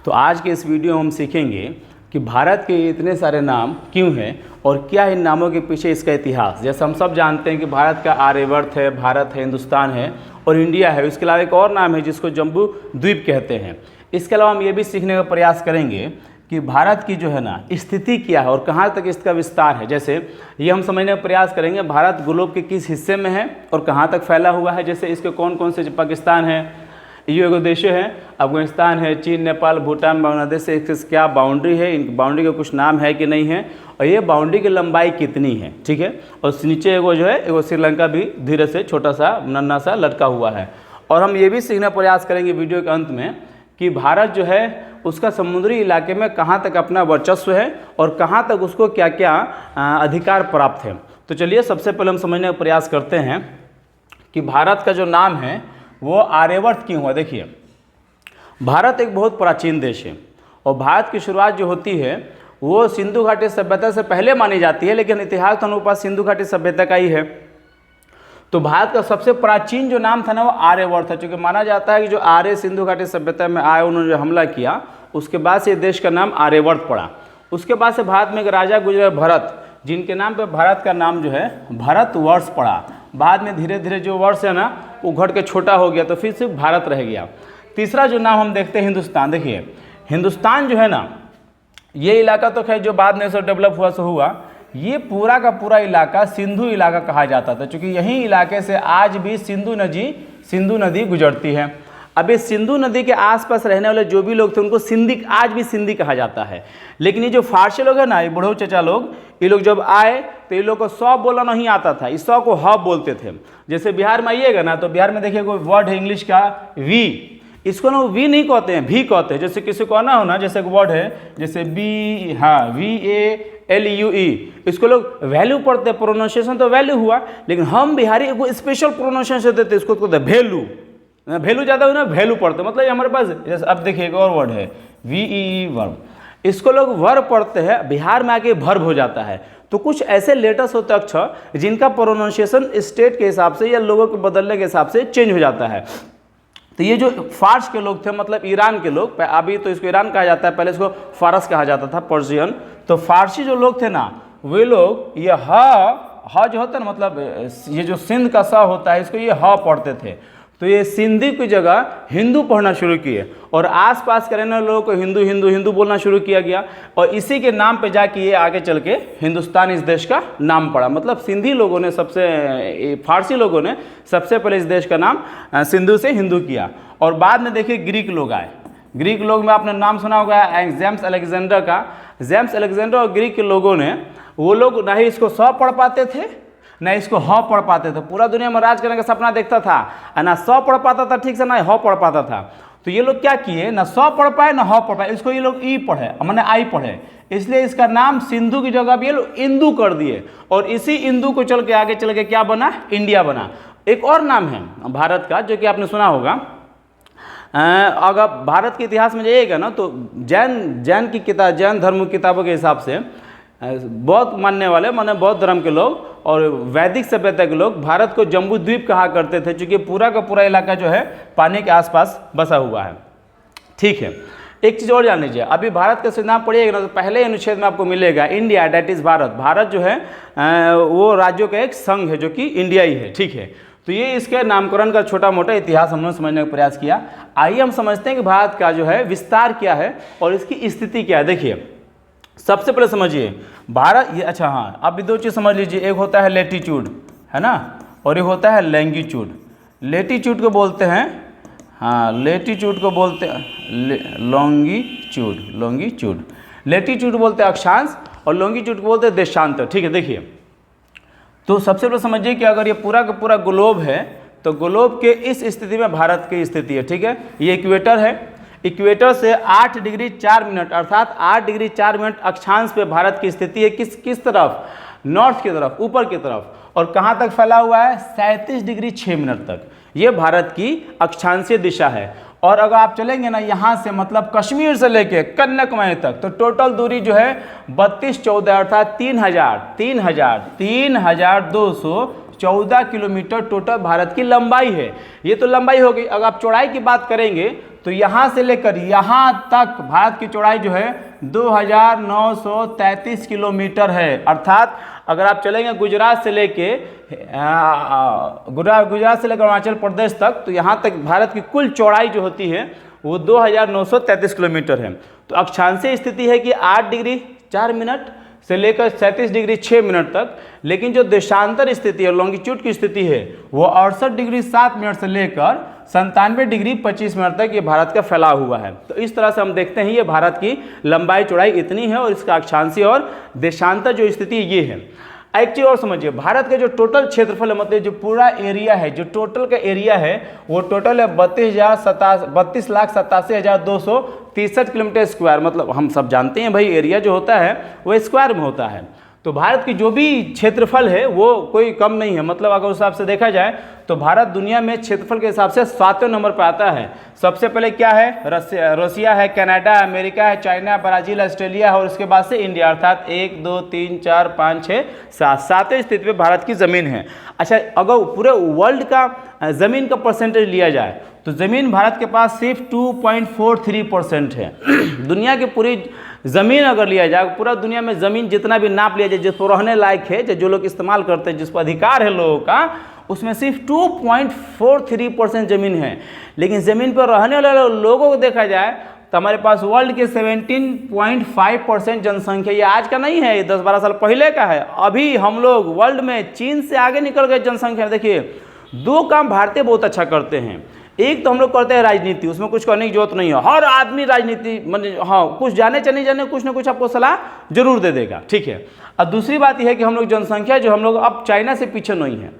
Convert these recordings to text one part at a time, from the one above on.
तो आज के इस वीडियो में हम सीखेंगे कि भारत के इतने सारे नाम क्यों हैं और क्या इन नामों के पीछे इसका इतिहास। जैसे हम सब जानते हैं कि भारत का आर्यवर्त है, भारत है, हिंदुस्तान है और इंडिया है। इसके अलावा एक और नाम है जिसको जम्बू द्वीप कहते हैं। इसके अलावा हम ये भी सीखने का प्रयास करेंगे कि भारत की जो है ना स्थिति क्या है और कहाँ तक इसका विस्तार है। जैसे ये हम समझने का प्रयास करेंगे भारत ग्लोब के किस हिस्से में है और कहाँ तक फैला हुआ है। जैसे इसके कौन कौन से, पाकिस्तान है, ये एगो देश है, अफगानिस्तान है, चीन, नेपाल, भूटान, बांग्लादेश से क्या बाउंड्री है, इन बाउंड्री के कुछ नाम है कि नहीं है और ये बाउंड्री की लंबाई कितनी है, ठीक है। और नीचे एगो जो है एगो श्रीलंका भी धीरे से छोटा सा नन्हा सा लटका हुआ है। और हम ये भी सीखने का प्रयास करेंगे वीडियो के अंत में कि भारत जो है उसका समुद्री इलाके में कहाँ तक अपना वर्चस्व है और कहाँ तक उसको क्या क्या अधिकार प्राप्त है। तो चलिए सबसे पहले हम समझने का प्रयास करते हैं कि भारत का जो नाम है वो आर्यवर्त क्यों हुआ। देखिए, भारत एक बहुत प्राचीन देश है और भारत की शुरुआत जो होती है वो सिंधु घाटी सभ्यता से पहले मानी जाती है, लेकिन इतिहास के अनुपात सिंधु घाटी सभ्यता का ही है। तो भारत का सबसे प्राचीन जो नाम था ना वो आर्यवर्त है, क्योंकि माना जाता है कि जो आर्य सिंधु घाटी सभ्यता में आए, उन्होंने जो हमला किया उसके बाद से देश का नाम आर्यवर्त पड़ा। उसके बाद से भारत में एक राजा गुजरे भरत, जिनके नाम पे भारत का नाम जो है भारतवर्ष पड़ा। बाद में धीरे धीरे जो वर्ष है ना वो घट के छोटा हो गया, तो फिर सिर्फ भारत रह गया। तीसरा जो नाम हम देखते हैं हिंदुस्तान। देखिए, हिंदुस्तान जो है ना ये इलाका तो खैर जो बाद में सब डेवलप हुआ सो हुआ, ये पूरा का पूरा इलाका सिंधु इलाका कहा जाता था, क्योंकि यही इलाके से आज भी सिंधु नदी गुजरती है। अब इस सिंधु नदी के आसपास रहने वाले जो भी लोग थे उनको सिंधी, आज भी सिंधी कहा जाता है। लेकिन ये जो फारसी लोग हैं ना, ये बुढ़ऊ चचा लोग, ये लोग जब आए तो ये लोग को सौ बोलना नहीं आता था, इस सौ को ह बोलते थे। जैसे बिहार में आइएगा ना तो बिहार में देखिए कोई वर्ड है इंग्लिश का वी, इसको ना वी नहीं कहते हैं, भी कहते हैं। जैसे किसी को आना हो ना, जैसे एक वर्ड है जैसे बी, हाँ, VALUE, इसको लोग वैल्यू पढ़ते हैं, प्रोनाउंसिएशन तो वैल्यू हुआ, लेकिन हम बिहारी को स्पेशल प्रोनाउंसिएशन देते हैं, इसको कहते हैं वैल्यू। वैल्यू ज़्यादा हुई ना, वैल्यू पढ़ते मतलब हमारे पास। जैसे अब देखिए एक और वर्ड है VEE, वर्ब, इसको लोग वर्ब पढ़ते हैं, बिहार में आके वर्ब हो जाता है। तो कुछ ऐसे लेटर्स होते हैं अक्षर जिनका प्रोनाउंसिएशन स्टेट के हिसाब से या लोगों के बदलने के हिसाब से चेंज हो जाता है। तो ये जो फारस के लोग थे, मतलब ईरान के लोग, अभी तो इसको ईरान कहा जाता है, पहले इसको फारस कहा जाता था, पर्शियन। तो फारसी जो लोग थे ना, वे लोग ये ह जो होता है ना, मतलब ये जो सिंध का सा होता है, इसको ये ह पढ़ते थे। तो ये सिंधी की जगह हिंदू पढ़ना शुरू किए और आसपास के रहने वाले लोगों को हिंदू बोलना शुरू किया गया। और इसी के नाम पे जाके ये आगे चल के हिंदुस्तान इस देश का नाम पड़ा। मतलब सिंधी लोगों ने फारसी लोगों ने सबसे पहले इस देश का नाम सिंधु से हिंदू किया। और बाद में देखिए ग्रीक लोग आए। ग्रीक लोग में आपने नाम सुना होगा जेम्स अलेक्जेंडर का। जेम्स अलेक्जेंडर और ग्रीक के लोगों ने, वो लोग ना ही इसको स पढ़ पाते थे ना इसको ह पढ़ पाते थे। पूरा दुनिया में राज करने का सपना देखता था, ना स पढ़ पाता था ठीक से, ना ह पढ़ पाता था। तो ये लोग क्या किए, ना स पढ़ पाए ना ह पढ़ पाए, इसको ये लोग ई पढ़े, मैंने आई पढ़े, इसलिए इसका नाम सिंधु की जगह भी ये लोग इंदू कर दिए। और इसी इंदू को चल के आगे चल के क्या बना, इंडिया बना। एक और नाम है भारत का जो कि आपने सुना होगा। अगर भारत के इतिहास में जाइएगा ना तो जैन की किताब, जैन धर्म किताबों के हिसाब से बौद्ध मानने वाले, माने बौद्ध धर्म के लोग और वैदिक सभ्यता के लोग भारत को जम्बू द्वीप कहा करते थे, क्योंकि पूरा का पूरा इलाका जो है पानी के आसपास बसा हुआ है। ठीक है, एक चीज़ और जान लीजिए, अभी भारत का संविधान पढ़िएगा ना तो पहले अनुच्छेद में आपको मिलेगा India, that is Bharat. Bharat जो है वो राज्यों का एक संघ है जो कि इंडिया ही है। ठीक है, तो ये इसके नामकरण का छोटा मोटा इतिहास हमने समझने का प्रयास किया। आइए हम समझते हैं कि भारत का जो है विस्तार क्या है और इसकी स्थिति क्या है। देखिए, सबसे पहले समझिए भारत ये, अच्छा हाँ, आप भी दो चीज़ समझ लीजिए, एक होता है लेटीट्यूड, है ना, और एक होता है लैंगिट्यूड। लेटीट्यूड को बोलते हैं, हाँ, लेटीट्यूड को बोलते हैं लॉन्गिट्यूड। लेटीट्यूड बोलते हैं अक्षांश और लॉन्गिट्यूड को बोलते हैं देशांतर। ठीक है, देखिए, तो सबसे पहले समझिए कि अगर ये पूरा का पूरा ग्लोब है तो ग्लोब के इस स्थिति में भारत की स्थिति है। ठीक है, ये इक्वेटर है, इक्वेटर से 8 डिग्री 4 मिनट अर्थात 8 डिग्री 4 मिनट अक्षांश पे भारत की स्थिति है। किस तरफ, नॉर्थ की तरफ, ऊपर की तरफ। और कहाँ तक फैला हुआ है, 37 डिग्री 6 मिनट तक। ये भारत की अक्षांशीय दिशा है। और अगर आप चलेंगे ना यहाँ से, मतलब कश्मीर से लेके कन्याकुमारी तक, तो टोटल दूरी जो है 3214 अर्थात 3214 किलोमीटर टोटल भारत की लंबाई है। ये तो लंबाई हो गई। अगर आप चौड़ाई की बात करेंगे तो यहाँ से लेकर यहाँ तक भारत की चौड़ाई जो है 2933 किलोमीटर है। अर्थात अगर आप चलेंगे गुजरात से लेके अरुणाचल प्रदेश तक, तो यहाँ तक भारत की कुल चौड़ाई जो होती है वो 2933 किलोमीटर है। तो अक्षांशीय स्थिति है कि 8 डिग्री 4 मिनट से लेकर 37 डिग्री 6 मिनट तक, लेकिन जो देशांतर स्थिति है, लॉन्गिट्यूड की स्थिति है, वो 68 डिग्री 7 मिनट से लेकर 97 डिग्री 25 मिनट तक ये भारत का फैला हुआ है। तो इस तरह से हम देखते हैं ये भारत की लंबाई चौड़ाई इतनी है और इसका अक्षांशीय और देशांतर जो स्थिति ये है। एक चीज़ और समझिए, भारत का जो टोटल क्षेत्रफल है, मतलब जो पूरा एरिया है, जो टोटल का एरिया है वो टोटल है 32,87,263 किलोमीटर स्क्वायर। मतलब हम सब जानते हैं भाई एरिया जो होता है वो स्क्वायर में होता है। तो भारत की जो भी क्षेत्रफल है वो कोई कम नहीं है। मतलब अगर उस हिसाब से देखा जाए तो भारत दुनिया में क्षेत्रफल के हिसाब से 7वें नंबर पर आता है। सबसे पहले क्या है? रसिया है, कनाडा, अमेरिका है, चाइना, ब्राज़ील, ऑस्ट्रेलिया है और उसके बाद से इंडिया। अर्थात 1 2 3 4 5 6 7 सातवें स्थिति पे भारत की ज़मीन है। अच्छा, अगर पूरे वर्ल्ड का ज़मीन का परसेंटेज लिया जाए तो ज़मीन भारत के पास सिर्फ 2.43% है। दुनिया की पूरी ज़मीन अगर लिया जाए, पूरा दुनिया में ज़मीन जितना भी नाप लिया जाए, जिस पर रहने लायक है, जो लोग इस्तेमाल करते हैं, जिस पर अधिकार है लोगों का, उसमें सिर्फ 2.43% ज़मीन है। लेकिन ज़मीन पर रहने वाले लोगों को देखा जाए तो हमारे पास वर्ल्ड के 17.5% जनसंख्या। ये आज का नहीं है, ये 10-12 साल पहले का है। अभी हम लोग वर्ल्ड में चीन से आगे निकल गए जनसंख्या। देखिए, 2 काम भारतीय बहुत अच्छा करते हैं। एक तो हम लोग करते हैं राजनीति, उसमें कुछ करने की जरूरत नहीं है। हर आदमी राजनीति मतलब हाँ, कुछ जाने चले जाने कुछ ना कुछ आपको सलाह जरूर दे देगा, ठीक है। और दूसरी बात यह है कि हम लोग जनसंख्या जो हम लोग अब चाइना से पीछे नहीं है।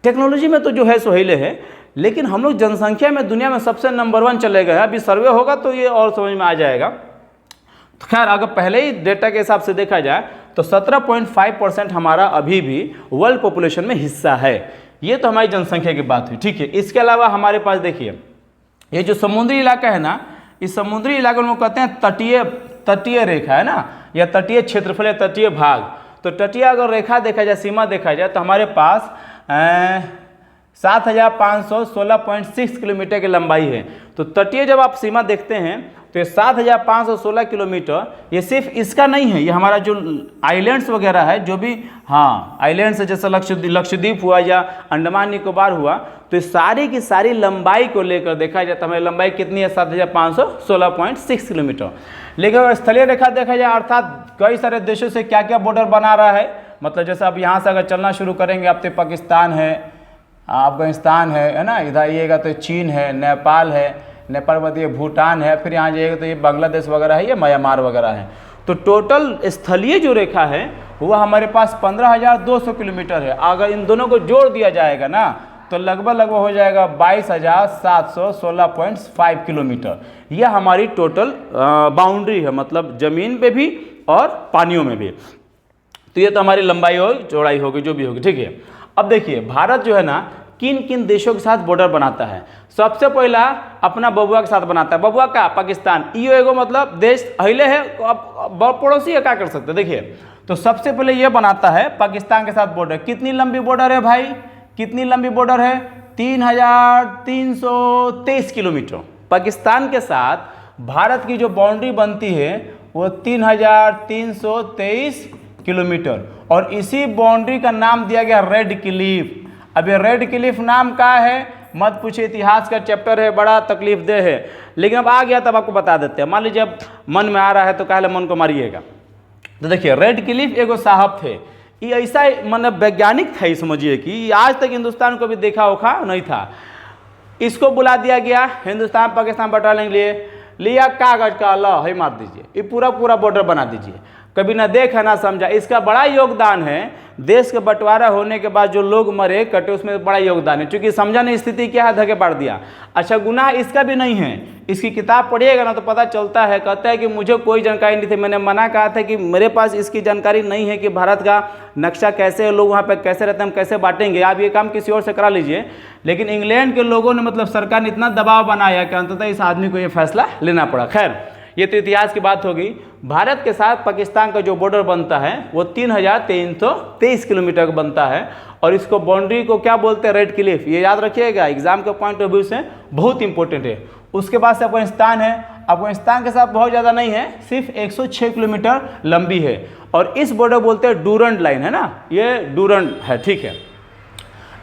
टेक्नोलॉजी में तो जो है सोहेले है, लेकिन हम लोग जनसंख्या में दुनिया में सबसे नंबर 1 चले गए हैं। अभी सर्वे होगा तो ये और समझ में आ जाएगा। तो खैर, अगर पहले ही डेटा के हिसाब से देखा जाए तो 17.5% हमारा अभी भी वर्ल्ड पॉपुलेशन में हिस्सा है। ये तो हमारी जनसंख्या की बात हुई, ठीक है। इसके अलावा हमारे पास देखिए, ये जो समुद्री इलाका है ना, इस समुद्री इलाके में कहते हैं तटीय रेखा है ना, या तटीय क्षेत्रफल या तटीय भाग। तो तटीय अगर रेखा देखा जाए, सीमा देखा जाए, तो हमारे पास 7,516.6 किलोमीटर की लंबाई है। तो तटीय जब आप सीमा देखते हैं तो ये 7,516 किलोमीटर, ये सिर्फ इसका नहीं है, ये हमारा जो आइलैंड्स वगैरह है, जो भी आइलैंड्स है, जैसे लक्षद्वीप हुआ या अंडमान निकोबार हुआ, तो इस सारी की सारी लंबाई को लेकर देखा जाए तो हमारी लंबाई कितनी है? 7,516.6 किलोमीटर। लेकिन अगर स्थलीय रेखा देखा जाए, अर्थात कई सारे देशों से क्या क्या बॉर्डर बना रहा है, मतलब जैसे अब यहाँ से अगर चलना शुरू करेंगे आप तो पाकिस्तान है, अफगानिस्तान है ना, इधर आइएगा तो चीन है, नेपाल है, नेपाल के बाद ये भूटान है, फिर यहाँ जाइएगा तो ये बांग्लादेश वगैरह है, ये म्यांमार वगैरह है। तो टोटल स्थलीय जो रेखा है वो हमारे पास 15,200 किलोमीटर है। अगर इन दोनों को जोड़ दिया जाएगा ना तो लगभग हो जाएगा 22,716.5 किलोमीटर। यह हमारी टोटल बाउंड्री है, मतलब ज़मीन पे भी और पानियों में भी। तो ये तो हमारी लंबाई और चौड़ाई होगी, जो भी होगी, ठीक है। अब देखिए, भारत जो है ना किन किन देशों के साथ बॉर्डर बनाता है। सबसे पहला अपना बबुआ के साथ बनाता है। बबुआ का पाकिस्तान, यो एगो मतलब देश अहिले है, अब पड़ोसी है, क्या कर सकते हैं। देखिए, तो सबसे पहले ये बनाता है पाकिस्तान के साथ बॉर्डर। कितनी लंबी बॉर्डर है भाई? कितनी लंबी बॉर्डर है? 3,323 किलोमीटर। पाकिस्तान के साथ भारत की जो बाउंड्री बनती है वो 3,323 किलोमीटर, और इसी बाउंड्री का नाम दिया गया रेड क्लिफ। अब ये रेड क्लिफ नाम का है, मत पूछिए, इतिहास का चैप्टर है, बड़ा तकलीफ दे है, लेकिन अब आ गया तब आपको बता देते हैं। मान लीजिए अब मन में आ रहा है तो काहे मन को मारिएगा। तो देखिए, रेड क्लिफ एगो साहब थे, ये ऐसा मतलब वैज्ञानिक था, ये समझिए कि आज तक हिंदुस्तान को भी देखा होगा नहीं था। इसको बुला दिया गया हिंदुस्तान पाकिस्तान बटाने के लिए, लिया कागज का अल्लाह है मार दीजिए, ये पूरा बॉर्डर बना दीजिए। कभी ना देखा ना समझा। इसका बड़ा योगदान है, देश का बंटवारा होने के बाद जो लोग मरे कटे, उसमें बड़ा योगदान है, क्योंकि समझा नहीं स्थिति क्या है, धके बांट दिया। अच्छा, गुनाह इसका भी नहीं है, इसकी किताब पढ़िएगा ना तो पता चलता है। कहता है कि मुझे कोई जानकारी नहीं थी, मैंने मना कहा था कि मेरे पास इसकी जानकारी नहीं है कि भारत का नक्शा कैसे है, लोग वहाँ पर कैसे रहते हैं, हम कैसे बांटेंगे, आप ये काम किसी और से करा लीजिए। लेकिन इंग्लैंड के लोगों ने, मतलब सरकार ने इतना दबाव बनाया कि अंततः इस आदमी को ये फैसला लेना पड़ा। खैर, ये तो इतिहास की बात होगी। भारत के साथ पाकिस्तान का जो बॉर्डर बनता है वो 3323 किलोमीटर का बनता है और इसको बाउंड्री को क्या बोलते हैं, रेड क्लिफ। ये याद रखिएगा, एग्जाम के पॉइंट ऑफ व्यू से बहुत इंपॉर्टेंट है। उसके बाद से अफगानिस्तान है, अफगानिस्तान के साथ बहुत ज़्यादा नहीं है, सिर्फ 106 किलोमीटर लंबी है और इस बॉर्डर बोलते हैं डूरंड लाइन, है ना, ये डूरंड है, ठीक है।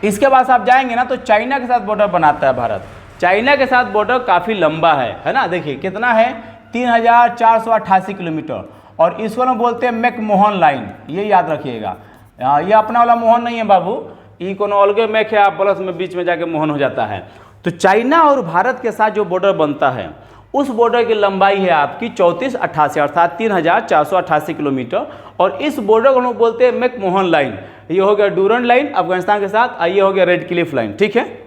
इसके बाद आप जाएंगे ना तो चाइना के साथ बॉर्डर बनाता है भारत। चाइना के साथ बॉर्डर काफ़ी लंबा है ना, देखिए कितना है, 3488 किलोमीटर और इसको ना बोलते हैं मैकमोहन लाइन, ये याद रखिएगा। ये अपना वाला मोहन नहीं है बाबू, ये कोनो अलगे मैक है, आप प्लस में बीच में जाके मोहन हो जाता है। तो चाइना और भारत के साथ जो बॉर्डर बनता है उस बॉर्डर की लंबाई है आपकी 3488 अर्थात 3488 किलोमीटर और इस बॉर्डर को लोग बोलते हैं मैकमोहन लाइन। ये हो गया डूरंड लाइन अफगानिस्तान के साथ, ये हो गया रेड क्लिफ लाइन, ठीक है।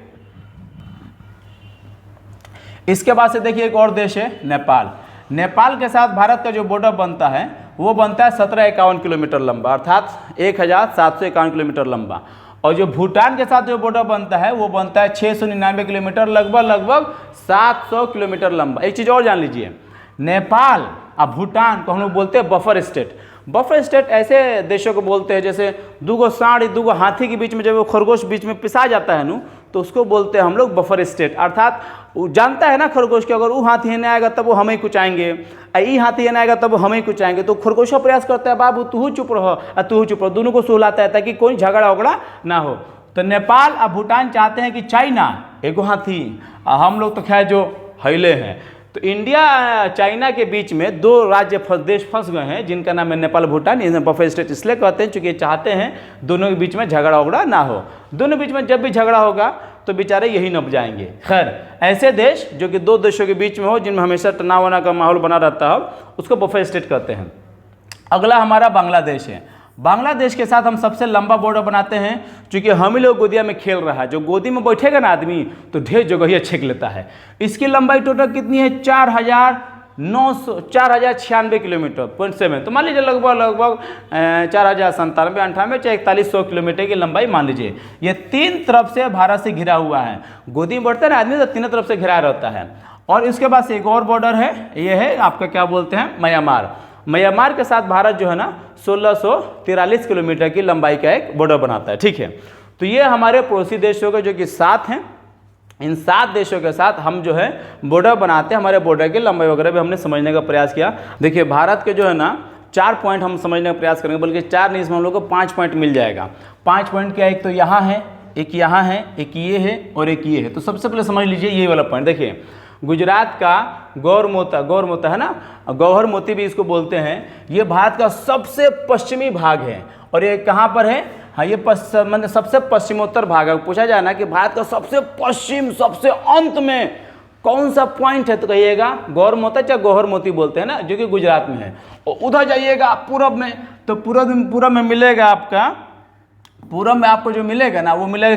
इसके बाद से देखिए एक और देश है नेपाल। नेपाल के साथ भारत का जो बॉर्डर बनता है वो बनता है 1751 किलोमीटर लंबा अर्थात 1751 किलोमीटर लंबा और जो भूटान के साथ जो बॉर्डर बनता है वो बनता है 699 किलोमीटर, लगभग 700 किलोमीटर लंबा। एक चीज़ और जान लीजिए, नेपाल और भूटान को हम लोग बोलते हैं बफर स्टेट। बफर स्टेट ऐसे देशों को बोलते हैं जैसे दूगो सांड दूगो हाथी के बीच में जब वो खरगोश बीच में पिसा जाता है नू, तो उसको बोलते हैं हम लोग बफर स्टेट। अर्थात वो जानता है ना खरगोश कि अगर वो हाथी नहीं आएगा तब वो हमें कुचाएंगे, ये हाथी नहीं आएगा तब वो हमें कुचाएंगे, तो खरगोश प्रयास करता है बाबू तू चुप रहो और तू चुप रहो, दोनों को सुलाता है ताकि कोई झगड़ा उगड़ा ना हो। तो नेपाल और भूटान चाहते हैं कि चाइना एगो हाथी, हम लोग तो खैर जो हिले हैं। तो इंडिया चाइना के बीच में दो राज्य देश फंस गए हैं जिनका नाम है नेपाल भूटान। इन्हें बफर स्टेट इसलिए कहते हैं क्योंकि चाहते हैं दोनों के बीच में झगड़ा उगड़ा ना हो। दोनों बीच में जब भी झगड़ा होगा तो बेचारे यही नप जाएंगे। खैर ऐसे देश जो कि दो देशों के बीच में हो, जिनमें हमेशा तनाव वना का माहौल बना रहता हो, उसको बफर स्टेट कहते हैं। अगला हमारा बांग्लादेश है। बांग्लादेश के साथ हम सबसे लंबा बॉर्डर बनाते हैं क्योंकि हम ही लोग गोदिया में खेल रहा है। जो गोदी में बैठेगा ना आदमी तो ढेर जगह ही छेक लेता है। इसकी लंबाई टोटल कितनी है, 4096 किलोमीटर .7। तो मान लीजिए लगभग 4097 98 चाहे 4100 किलोमीटर की लंबाई मान लीजिए। ये तीन तरफ से भारत से घिरा हुआ है। गोदी में बढ़ता है ना आदमी तो तीनों तरफ से घिरा रहता है। और इसके बाद से एक और बॉर्डर है, ये है आपका क्या बोलते हैं, म्यांमार। म्यांमार के साथ भारत जो है ना 1643 किलोमीटर की लंबाई का एक बॉर्डर बनाता है, ठीक है। तो ये हमारे पड़ोसी देश हो गए जो कि 7 हैं। इन 7 देशों के साथ हम जो है बॉर्डर बनाते हैं। हमारे बॉर्डर की लंबाई वगैरह भी हमने समझने का प्रयास किया। देखिए भारत के जो है ना 4 पॉइंट हम समझने का प्रयास करेंगे, बल्कि 4 नहीं, इसमें हम लोग को 5 पॉइंट मिल जाएगा। 5 पॉइंट क्या, एक तो यहाँ है, एक यहाँ है, एक ये है और एक ये है। तो सबसे पहले समझ लीजिए ये वाला पॉइंट। देखिए गुजरात का गौर मोता है ना, गौहर मोती भी इसको बोलते हैं। ये भारत का सबसे पश्चिमी भाग है और ये कहाँ पर है, हाँ ये मतलब सबसे पश्चिमोत्तर भाग है। पूछा जाए ना कि भारत का सबसे पश्चिम सबसे अंत में कौन सा पॉइंट है तो कहिएगा गौर मोता या गौहर मोती बोलते हैं ना, जो कि गुजरात में है। और उधर जाइएगा पूरब में तो पूरब में मिलेगा आपका, पूरब में आपको जो मिलेगा ना वो मिलेगा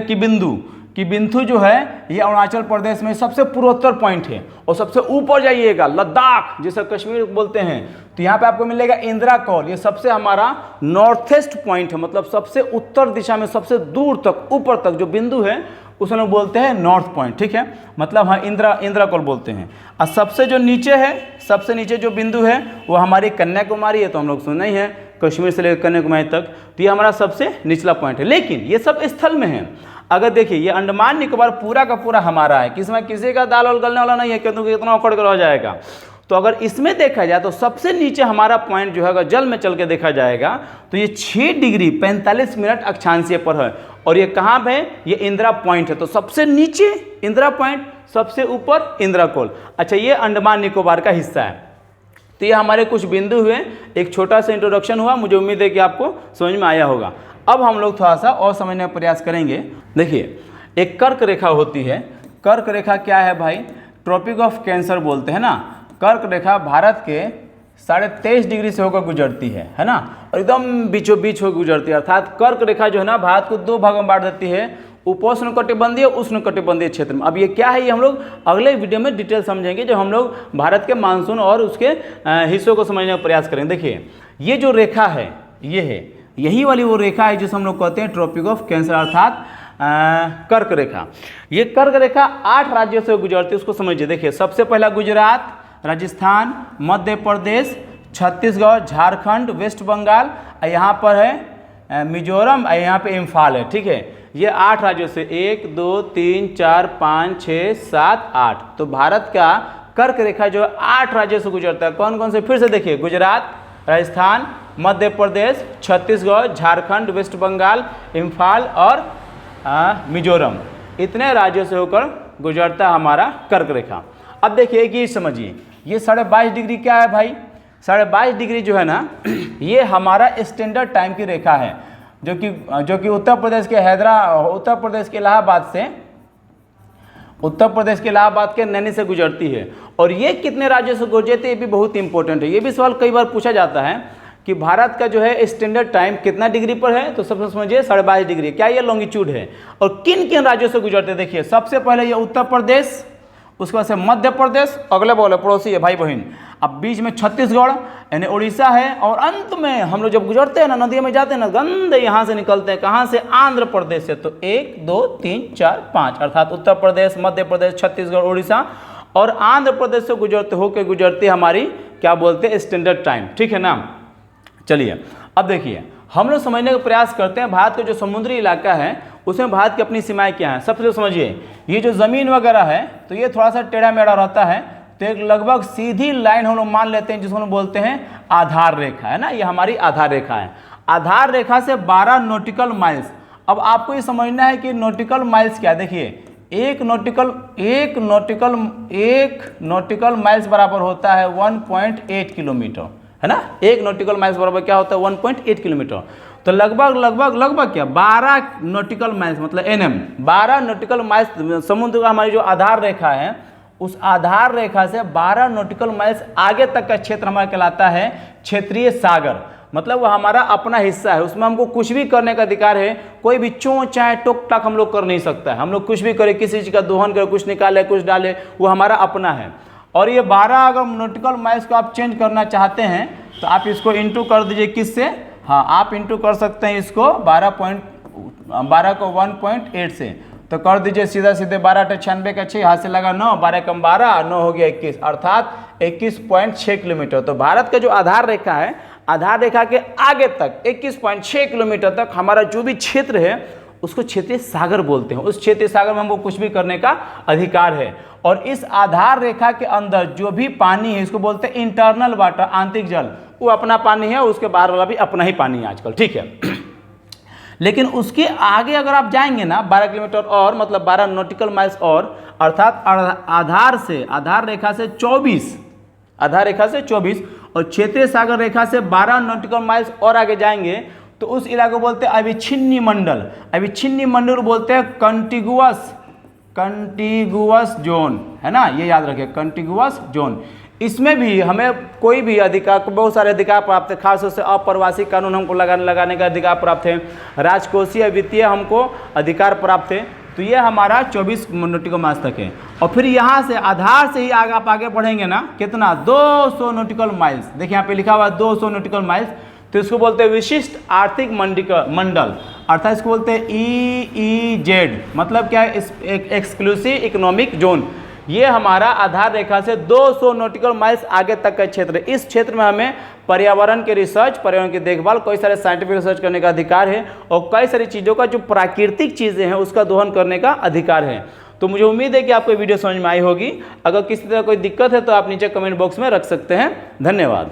किबिंथु जो है ये अरुणाचल प्रदेश में सबसे पूर्वोत्तर पॉइंट है। और सबसे ऊपर जाइएगा लद्दाख जिसे कश्मीर बोलते हैं, तो यहाँ पे आपको मिलेगा इंदिरा कौल। ये सबसे हमारा नॉर्थ ईस्ट पॉइंट है, मतलब सबसे उत्तर दिशा में सबसे दूर तक ऊपर तक जो बिंदु है उसे लोग बोलते हैं नॉर्थ पॉइंट, ठीक है। मतलब हाँ इंदिरा कौल बोलते हैं। और सबसे जो नीचे है, सबसे नीचे जो बिंदु है वो हमारी कन्याकुमारी है। तो हम लोग सुने ही हैं कश्मीर से लेकर कन्याकुमारी तक, तो ये हमारा सबसे निचला पॉइंट है। लेकिन ये सब स्थल में है। अगर देखिए ये अंडमान निकोबार पूरा का पूरा हमारा है, किसमें किसी का दाल और गलने वाला नहीं है, क्योंकि इतना उखड़ कर रह जाएगा। तो अगर इसमें देखा जाए तो सबसे नीचे हमारा पॉइंट जो है अगर जल में चल के देखा जाएगा तो ये 6 डिग्री 45 मिनट अक्षांशीय पर है। और ये कहाँ पे है, ये इंदिरा पॉइंट है। तो सबसे नीचे इंदिरा पॉइंट, सबसे ऊपर इंदिरा कौल। अच्छा ये अंडमान निकोबार का हिस्सा है। तो ये हमारे कुछ बिंदु हुए, एक छोटा सा इंट्रोडक्शन हुआ, मुझे उम्मीद है कि आपको समझ में आया होगा। अब हम लोग थोड़ा सा और समझने का प्रयास करेंगे। देखिए एक कर्क रेखा होती है। कर्क रेखा क्या है भाई, ट्रॉपिक ऑफ कैंसर बोलते हैं ना। कर्क रेखा भारत के 23.5 डिग्री से होकर गुजरती है ना, और एकदम बीचों बीच होकर गुजरती है। अर्थात कर्क रेखा जो है ना भारत को 2 भागों में बांट देती है, उपोष्ण कटिबंधीय उष्ण कटिबंधीय क्षेत्र में। अब ये क्या है ये हम लोग अगले वीडियो में डिटेल समझेंगे, जब हम लोग भारत के मानसून और उसके हिस्सों को समझने का प्रयास करेंगे। देखिए ये जो रेखा है ये है, यही वाली वो रेखा है जिसे हम लोग कहते हैं ट्रॉपिक ऑफ कैंसर अर्थात कर्क रेखा। ये कर्क रेखा 8 राज्यों से गुजरती है, उसको समझिए। देखिए सबसे पहला गुजरात, राजस्थान, मध्य प्रदेश, छत्तीसगढ़, झारखंड, वेस्ट बंगाल, यहाँ पर है मिजोरम, यहाँ पे इम्फाल है। ठीक है, ये 8 राज्यों से 1 2 3 4 5 6 7 8, तो भारत का कर्क रेखा जो 8 राज्यों से गुजरता है। कौन कौन से, फिर से देखिए, गुजरात, राजस्थान, मध्य प्रदेश, छत्तीसगढ़, झारखंड, वेस्ट बंगाल, इम्फाल और मिजोरम, इतने राज्यों से होकर गुजरता है हमारा कर्क रेखा। अब देखिए एक ये समझिए, ये 22.5 डिग्री क्या है भाई? 22.5 डिग्री जो है ना, ये हमारा स्टैंडर्ड टाइम की रेखा है, जो कि उत्तर प्रदेश के इलाहाबाद के नैनी से गुजरती है। और ये कितने राज्यों से गुजरती है, ये भी बहुत इंपॉर्टेंट है। ये भी सवाल कई बार पूछा जाता है कि भारत का जो है स्टैंडर्ड टाइम कितना डिग्री पर है, तो सबसे समझिए 22.5 डिग्री, क्या ये लॉन्गिट्यूड है और किन किन राज्यों से गुजरते हैं। देखिए सबसे पहले ये उत्तर प्रदेश, उसके बाद से मध्य प्रदेश, अगले बोले पड़ोसी है भाई बहन, अब बीच में छत्तीसगढ़ यानी उड़ीसा है, और अंत में हम लोग जब गुजरते हैं ना, नदियों में जाते हैं ना, गंदे यहाँ से निकलते हैं, कहाँ से, आंध्र प्रदेश से। तो 1 2 3 4 5, अर्थात उत्तर प्रदेश, मध्य प्रदेश, छत्तीसगढ़, उड़ीसा और आंध्र प्रदेश से गुजरते हमारी क्या बोलते हैं, स्टैंडर्ड टाइम। ठीक है ना। चलिए अब देखिए, हम लोग समझने का प्रयास करते हैं भारत का जो समुद्री इलाका है उसमें भारत की अपनी सीमाएं क्या हैं। सबसे पहले समझिए, ये जो ज़मीन वगैरह है तो ये थोड़ा सा टेढ़ा मेढ़ा रहता है, तो एक लगभग सीधी लाइन हम लोग मान लेते हैं जिसको हम बोलते हैं आधार रेखा, है ना, ये हमारी आधार रेखा है। आधार रेखा से 12 नॉटिकल माइल्स। अब आपको ये समझना है कि नॉटिकल माइल्स क्या, देखिए एक नॉटिकल माइल्स बराबर होता है 1.8 किलोमीटर, है ना। एक नॉटिकल माइल्स बराबर क्या होता है, 1.8 किलोमीटर। तो लगभग क्या 12 नॉटिकल माइल्स मतलब एनएम, 12 नॉटिकल माइल्स समुद्र का हमारी जो आधार रेखा है, उस आधार रेखा से 12 नॉटिकल माइल्स आगे तक का क्षेत्र हमारा कहलाता है क्षेत्रीय सागर। मतलब वो हमारा अपना हिस्सा है, उसमें हमको कुछ भी करने का अधिकार है, कोई भी चों चाहे टोक टाक हम लोग कर नहीं सकता है। हम लोग कुछ भी करें, किसी चीज़ का दोहन करें, कुछ निकाले कुछ डाले, वो हमारा अपना है। और ये 12 अगर नॉटिकल माइल्स को आप चेंज करना चाहते हैं तो आप इसको इंटू कर दीजिए, किससे, हाँ आप इंटू कर सकते हैं इसको 12 को 1.8 से, तो कर दीजिए सीधा सीधे 12 × 96 का 6, हाथ से लगा 9, 12 कम 12, 9 हो गया 21, अर्थात 21.6 किलोमीटर। तो भारत का जो आधार रेखा है, आधार रेखा के आगे तक 21.6 किलोमीटर तक हमारा जो भी क्षेत्र है उसको क्षेत्रीय सागर बोलते हैं। उस क्षेत्रीय सागर में हमको कुछ भी करने का अधिकार है। और इस आधार रेखा के अंदर जो भी पानी है इसको बोलते हैं इंटरनल वाटर, आंतरिक जल, वो अपना पानी है, उसके बाहर वाला भी अपना ही पानी है आजकल। ठीक है। लेकिन उसके आगे अगर आप जाएंगे ना 12 किलोमीटर और, मतलब 12 नॉटिकल माइल्स और, अर्थात आधार रेखा से 24 और क्षेत्रीय सागर रेखा से 12 नॉटिकल माइल्स और आगे जाएंगे तो उस इलाके को बोलते हैं अविच्छिन्नी मंडल। अविच्छिन्नी मंडल बोलते हैं कंटिगुअस जोन, है ना, ये याद रखिए, कंटिगुअस जोन। इसमें भी हमें कोई भी अधिकार, बहुत सारे अधिकार प्राप्त है, खासतौर से अप्रवासी कानून हमको लगाने का अधिकार प्राप्त है, राजकोषीय वित्तीय हमको अधिकार प्राप्त है। तो ये हमारा 24 नॉटिकल माइल्स तक है। और फिर यहाँ से आधार से ही आगे आप आगे बढ़ेंगे ना, कितना, 200 नॉटिकल माइल्स। देखिए यहाँ पे लिखा हुआ है 200 नॉटिकल माइल्स, तो इसको बोलते हैं विशिष्ट आर्थिक मंडल, अर्थात इसको बोलते हैं EEZ। मतलब क्या है, एक्सक्लूसिव इकोनॉमिक जोन। ये हमारा आधार रेखा से 200 नॉटिकल माइल्स आगे तक का क्षेत्र है। इस क्षेत्र में हमें पर्यावरण के रिसर्च, पर्यावरण की देखभाल, कई सारे साइंटिफिक रिसर्च करने का अधिकार है और कई सारी चीज़ों का जो प्राकृतिक चीज़ें हैं उसका दोहन करने का अधिकार है। तो मुझे उम्मीद है कि आपको वीडियो समझ में आई होगी। अगर किसी तरह कोई दिक्कत है तो आप नीचे कमेंट बॉक्स में रख सकते हैं। धन्यवाद।